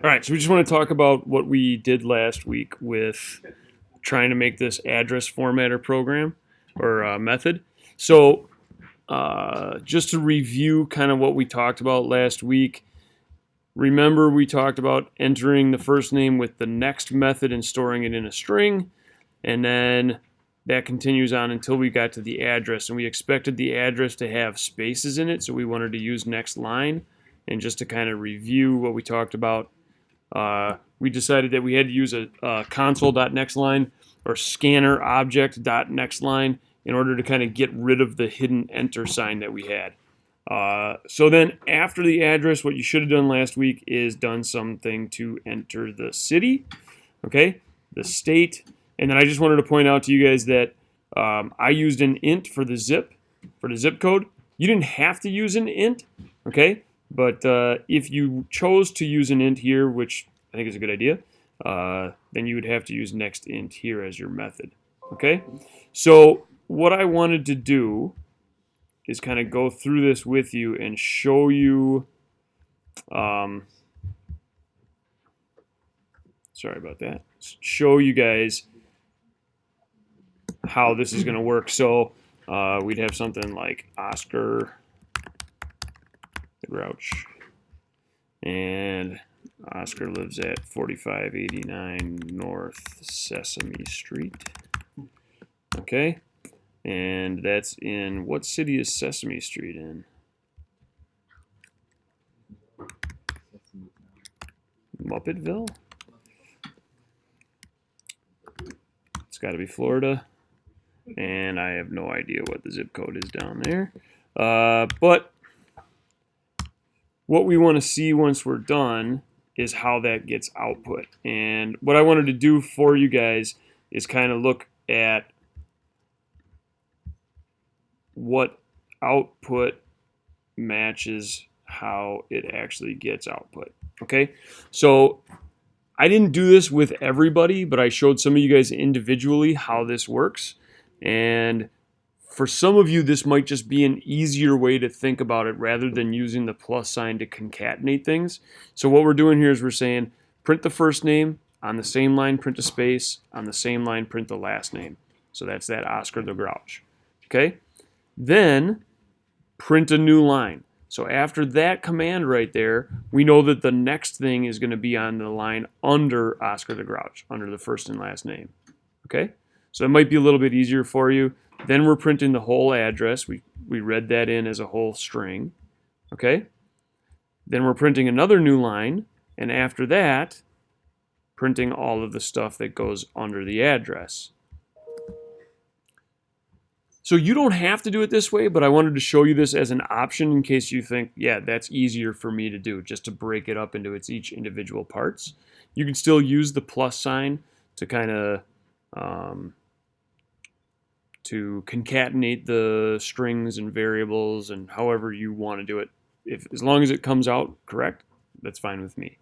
All right, so we just want to talk about what we did last week with trying to make this address formatter program or method. So just to review kind of what we talked about last week, remember we talked about entering the first name with the next method and storing it in a string, and then that continues on until we got to the address, and we expected the address to have spaces in it, so we wanted to use next line. And just to kind of review what we talked about, we decided that we had to use a console.nextLine or scanner object.nextLine in order to kind of get rid of the hidden enter sign that we had. So then after the address, what you should have done last week is done something to enter the city, okay, the state, and then I just wanted to point out to you guys that I used an int for the zip code. You didn't have to use an int, okay? But if you chose to use an int here, which I think is a good idea, then you would have to use next int here as your method. Okay? So what I wanted to do is kind of go through this with you and show you, sorry about that, show you guys how this is going to work. So we'd have something like Oscar the Grouch, and Oscar lives at 4589 North Sesame Street. Okay, and that's in, what city is Sesame Street in? Muppetville? It's got to be Florida, and I have no idea what the zip code is down there. But what we want to see once we're done is how that gets output. And what I wanted to do for you guys is kind of look at what output matches how it actually gets output. Okay, so I didn't do this with everybody, but I showed some of you guys individually how this works. And for some of you, this might just be an easier way to think about it rather than using the plus sign to concatenate things. So what we're doing here is we're saying print the first name, on the same line print a space, on the same line print the last name. So that's that Oscar the Grouch. Okay? Then print a new line. So after that command right there, we know that the next thing is going to be on the line under Oscar the Grouch, under the first and last name. Okay? So it might be a little bit easier for you. Then we're printing the whole address. We read that in as a whole string. Okay? Then we're printing another new line, and after that, printing all of the stuff that goes under the address. So you don't have to do it this way, but I wanted to show you this as an option in case you think, yeah, that's easier for me to do, just to break it up into its each individual parts. You can still use the plus sign to kind of to concatenate the strings and variables and however you want to do it. As long as it comes out correct, that's fine with me.